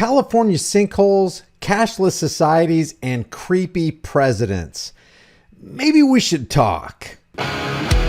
California sinkholes, cashless societies, and creepy presidents. Maybe we should talk. I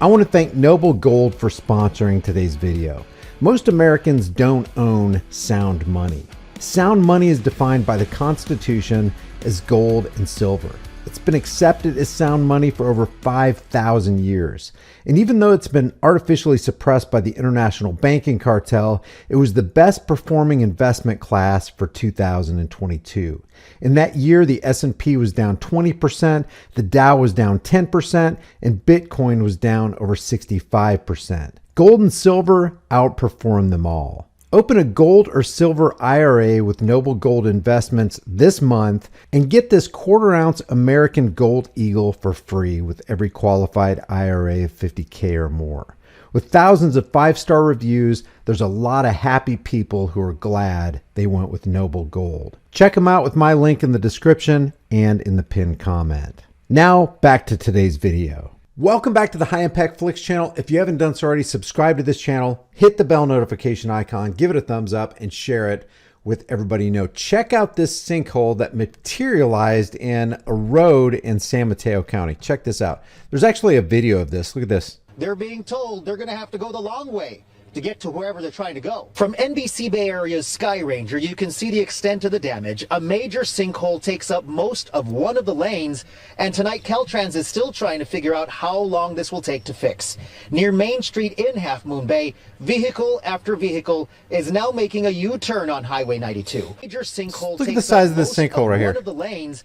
want to thank Noble Gold for sponsoring today's video. Most Americans don't own sound money. Sound money is defined by the Constitution as gold and silver. It's been accepted as sound money for over 5,000 years. And even though it's been artificially suppressed by the international banking cartel, it was the best performing investment class for 2022. In that year, the S&P was down 20%, the Dow was down 10%, and Bitcoin was down over 65%. Gold and silver outperformed them all. Open a gold or silver IRA with Noble Gold Investments this month and get this quarter-ounce American Gold Eagle for free with every qualified IRA of $50K or more. With thousands of five-star reviews, there's a lot of happy people who are glad they went with Noble Gold. Check them out with my link in the description and in the pinned comment. Now, back to today's video. Welcome back to the High Impact Flicks channel. If you haven't done so already, subscribe to this channel, hit the bell notification icon, give it a thumbs up, and share it with everybody you know. Check out this sinkhole that materialized in a road in San Mateo County. Check this out. There's actually a video of this. Look at this. They're being told they're going to have to go the long way to get to wherever they're trying to go. From NBC Bay Area's Sky Ranger, you can see the extent of the damage. A major sinkhole takes up most of one of the lanes, and tonight Caltrans is still trying to figure out how long this will take to fix. Near Main Street in Half Moon Bay, vehicle after vehicle is now making a U-turn on Highway 92. Major sinkhole Look at the size of this sinkhole right here. One of the lanes.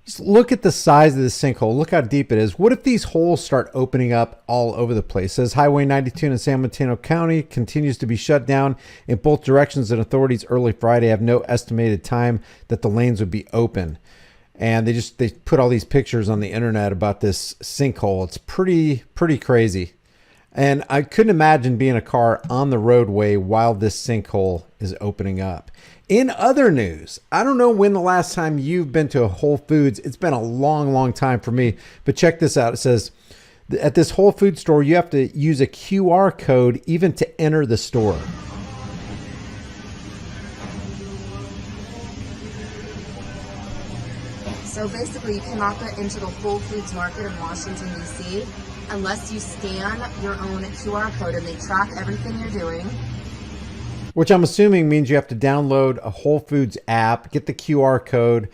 Just look at the size of this sinkhole. Look how deep it is. What if these holes start opening up all over the place? It says Highway 92 in San Mateo County continues to be shut down in both directions, and authorities early Friday have no estimated time that the lanes would be open. And they put all these pictures on the internet about this sinkhole. It's pretty crazy. And I couldn't imagine being a car on the roadway while this sinkhole is opening up. In other news, I don't know when the last time you've been to a Whole Foods. It's been a long time for me, but check this out. It says at this Whole Foods store, you have to use a QR code even to enter the store. So basically, you cannot get into the Whole Foods market in Washington, D.C. unless you scan your own QR code, and they track everything you're doing. Which I'm assuming means you have to download a Whole Foods app, get the QR code,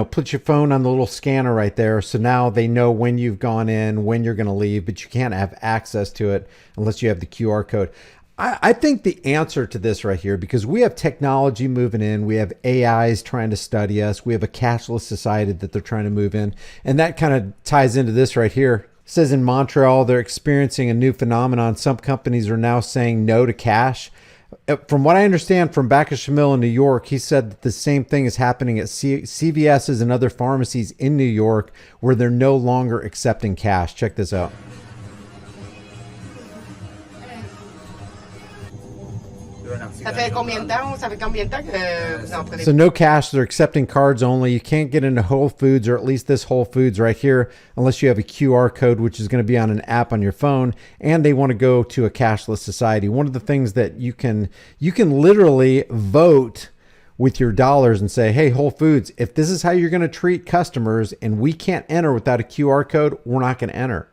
put your phone on the little scanner right there. So now they know when you've gone in, when you're going to leave, but you can't have access to it unless you have the QR code. I think the answer to this right here, because we have technology moving in, we have AIs trying to study us, we have a cashless society that they're trying to move in, and that kind of ties into this right here. It says in Montreal, they're experiencing a new phenomenon. Some companies are now saying no to cash. From what I understand from Bacchus Shamil in New York, he said that the same thing is happening at CVS's and other pharmacies in New York where they're no longer accepting cash. Check this out. So no cash, they're accepting cards only. You can't get into Whole Foods, or at least this Whole Foods right here, unless you have a QR code, which is going to be on an app on your phone, and they want to go to a cashless society. One of the things that you can literally vote with your dollars and say, hey, Whole Foods, if this is how you're going to treat customers and we can't enter without a QR code, we're not going to enter.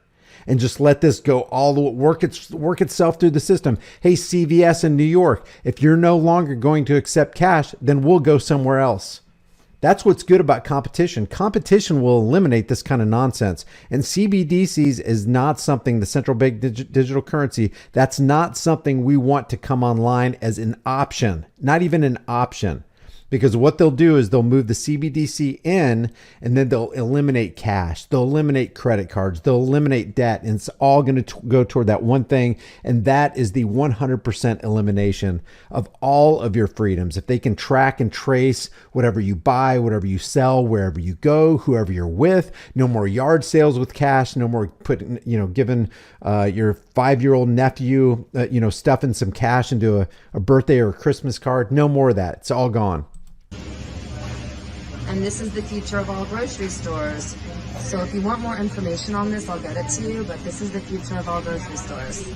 And just let this go all the work itself through the system. Hey, CVS in New York, if you're no longer going to accept cash, then we'll go somewhere else. That's what's good about competition. Competition will eliminate this kind of nonsense. And CBDCs is not something, the central bank digital currency, that's not something we want to come online as an option, not even an option. Because what they'll do is they'll move the CBDC in, and then they'll eliminate cash. They'll eliminate credit cards. They'll eliminate debt. And it's all going to go toward that one thing. And that is the 100% elimination of all of your freedoms. If they can track and trace whatever you buy, whatever you sell, wherever you go, whoever you're with, no more yard sales with cash, no more putting, giving your 5-year-old nephew, stuffing some cash into a birthday or a Christmas card. No more of that. It's all gone. and this is the future of all grocery stores. So if you want more information on this, I'll get it to you, but this is the future of all grocery stores.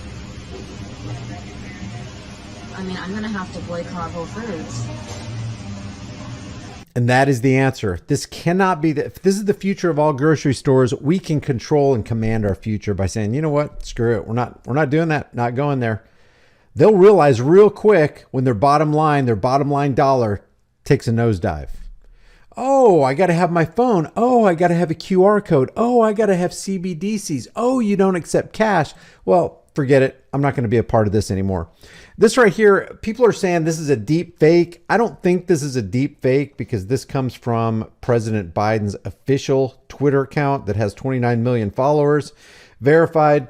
I mean, I'm gonna have to boycott Whole Foods. And that is the answer. This cannot be if this is the future of all grocery stores, we can control and command our future by saying, you know what, screw it. We're not doing that, not going there. They'll realize real quick when their bottom line dollar takes a nosedive. Oh, I got to have my phone. Oh, I got to have a QR code. Oh, I got to have CBDCs. Oh, you don't accept cash. Well, forget it. I'm not going to be a part of this anymore. This right here, people are saying this is a deep fake. I don't think this is a deep fake because this comes from President Biden's official Twitter account that has 29 million followers. Verified.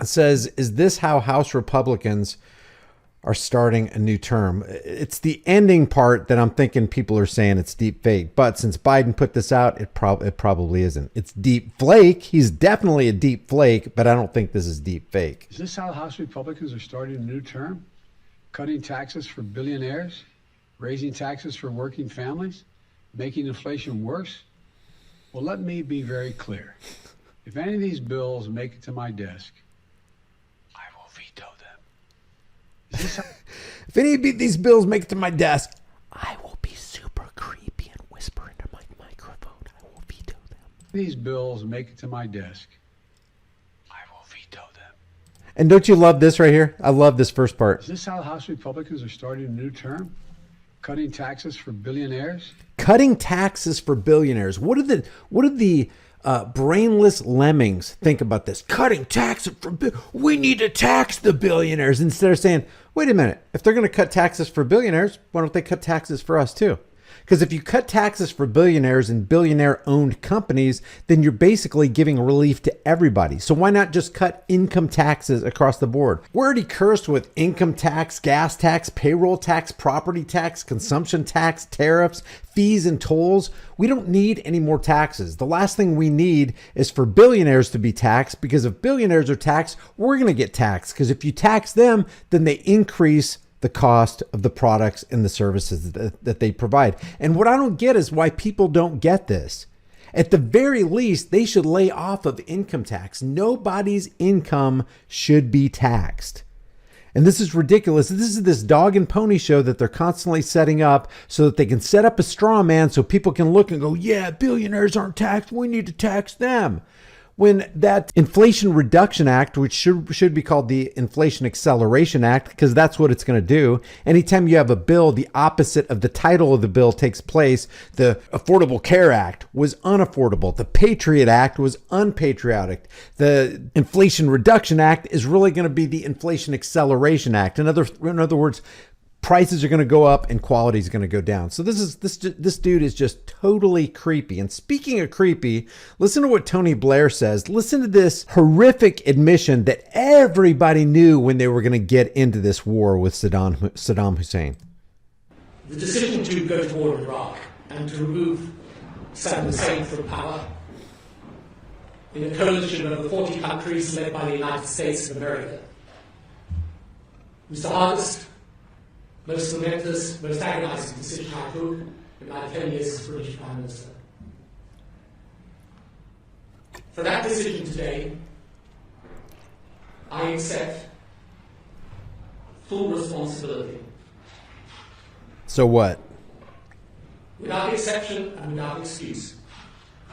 It says, is this how House Republicans are starting a new term? It's the ending part that I'm thinking people are saying it's deep fake. But since Biden put this out, it probably isn't. It's deep flake. He's definitely a deep flake, but I don't think this is deep fake. Is this how House Republicans are starting a new term? Cutting taxes for billionaires? Raising taxes for working families? Making inflation worse? Well, let me be very clear. If any of these bills make it to my desk, I will veto them. Is this how If any of these bills make it to my desk, I will be super creepy and whisper into my microphone. I will veto them. these bills make it to my desk, I will veto them. And don't you love this right here? I love this first part. Is this how House Republicans are starting a new term? Cutting taxes for billionaires? Cutting taxes for billionaires. What do the brainless lemmings think about this? Cutting taxes for we need to tax the billionaires instead of saying, wait a minute, if they're going to cut taxes for billionaires, why don't they cut taxes for us too? Because if you cut taxes for billionaires and billionaire-owned companies, then you're basically giving relief to everybody. So why not just cut income taxes across the board? We're already cursed with income tax, gas tax, payroll tax, property tax, consumption tax, tariffs, fees, and tolls. We don't need any more taxes. The last thing we need is for billionaires to be taxed, because if billionaires are taxed, we're going to get taxed. Because if you tax them, then they increase the cost of the products and the services that they provide. And what I don't get is why people don't get this. At the very least, they should lay off of income tax. Nobody's income should be taxed. And this is ridiculous. This is this dog and pony show that they're constantly setting up so that they can set up a straw man so people can look and go, yeah, billionaires aren't taxed. We need to tax them. When that Inflation Reduction Act, which should be called the Inflation Acceleration Act, because that's what it's going to do. Anytime you have a bill, the opposite of the title of the bill takes place. The Affordable Care Act was unaffordable. The Patriot Act was unpatriotic. The Inflation Reduction Act is really going to be the Inflation Acceleration Act. In other words, prices are going to go up and quality is going to go down. So this dude is just totally creepy. And speaking of creepy, listen to what Tony Blair says. Listen to this horrific admission that everybody knew when they were going to get into this war with Saddam Hussein. The decision to go to war in Iraq and to remove Saddam Hussein from power in a coalition of over 40 countries led by the United States of America was the hardest, most momentous, most agonizing decision I took in my 10 years as British Prime Minister. For that decision today, I accept full responsibility. So what? Without exception and without excuse.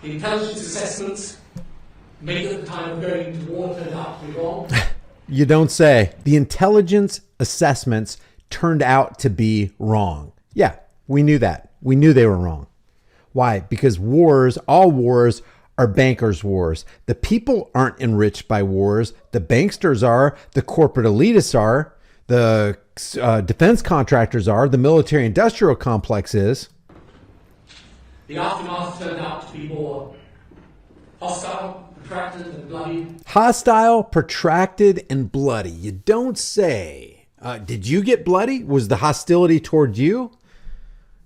The intelligence assessments made at the time of going to war turned out to be wrong. You don't say. The intelligence assessments turned out to be wrong. Yeah, we knew that. We knew they were wrong. Why? Because wars, all wars, are bankers' wars. The people aren't enriched by wars. The banksters are. The corporate elitists are. The defense contractors are. The military-industrial complex is. The aftermath turned out to be more hostile, protracted, and bloody. Hostile, protracted, and bloody. You don't say. Did you get bloody? Was the hostility toward you?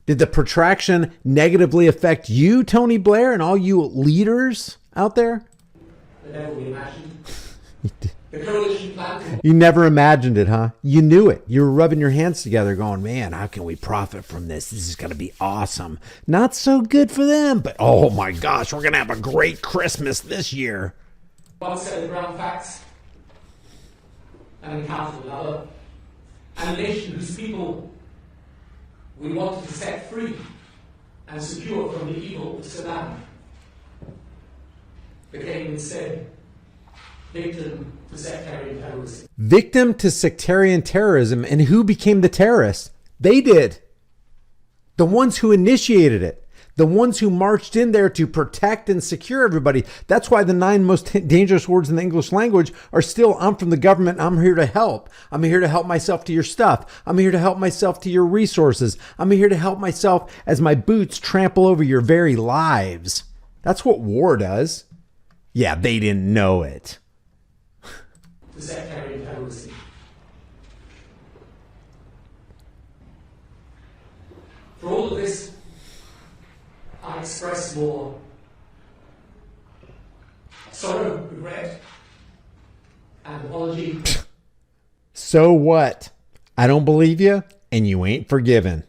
Did the protraction negatively affect you, Tony Blair, and all you leaders out there? Never we imagined. The coalition plan. You never imagined it, huh? You knew it. You were rubbing your hands together going, man, how can we profit from this? This is going to be awesome. Not so good for them, but oh my gosh, we're going to have a great Christmas this year. One set of ground facts and encountered another. And a nation whose people we wanted to set free and secure from the evil of Saddam became instead victim to sectarian terrorism. Victim to sectarian terrorism. And who became the terrorists? They did. The ones who initiated it. The ones who marched in there to protect and secure everybody. That's why the 9 most dangerous words in the English language are still, I'm from the government, I'm here to help. I'm here to help myself to your stuff. I'm here to help myself to your resources. I'm here to help myself as my boots trample over your very lives. That's what war does. Yeah, they didn't know it. To sectarian terrorism. For all of this, I express more sorrow, regret, and apology. So what? I don't believe you, and you ain't forgiven.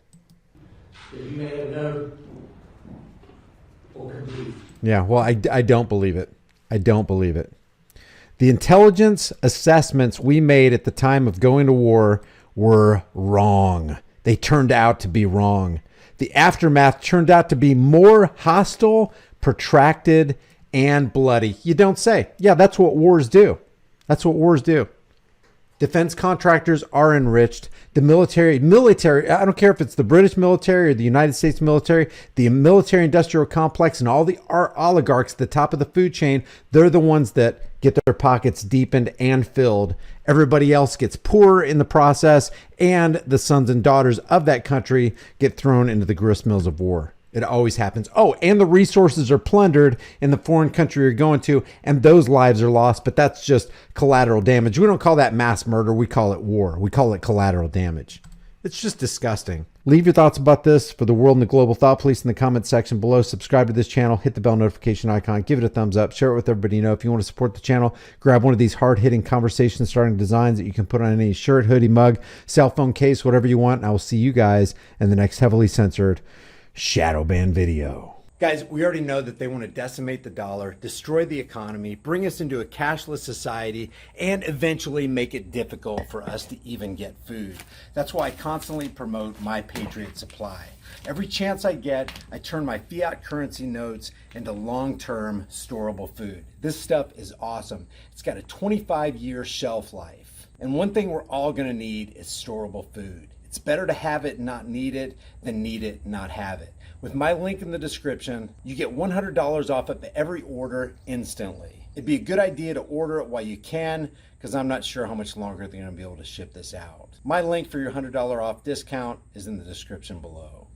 That you may never know or can believe. Yeah, well, I don't believe it. I don't believe it. The intelligence assessments we made at the time of going to war were wrong. They turned out to be wrong. The aftermath turned out to be more hostile, protracted, and bloody. You don't say. Yeah, that's what wars do. That's what wars do. Defense contractors are enriched. The military, I don't care if it's the British military or the United States military, the military industrial complex and all the oligarchs at the top of the food chain, they're the ones that get their pockets deepened and filled. Everybody else gets poorer in the process, and the sons and daughters of that country get thrown into the grist mills of war. It always happens. Oh, and the resources are plundered in the foreign country you're going to, and those lives are lost, but that's just collateral damage. We don't call that mass murder. We call it war. We call it collateral damage. It's just disgusting. Leave your thoughts about this for the world and the global thought police in the comment section below. Subscribe to this channel. Hit the bell notification icon. Give it a thumbs up. Share it with everybody you know. If you want to support the channel, grab one of these hard-hitting conversation starting designs that you can put on any shirt, hoodie, mug, cell phone case, whatever you want. And I will see you guys in the next heavily censored shadow ban video. Guys, we already know that they want to decimate the dollar, destroy the economy, bring us into a cashless society, and eventually make it difficult for us to even get food. That's why I constantly promote My Patriot Supply. Every chance I get, I turn my fiat currency notes into long-term storable food. This stuff is awesome. It's got a 25-year shelf life. And one thing we're all going to need is storable food. It's better to have it and not need it than need it and not have it. With my link in the description, you get $100 off of every order instantly. It'd be a good idea to order it while you can, because I'm not sure how much longer they're going to be able to ship this out. My link for your $100 off discount is in the description below.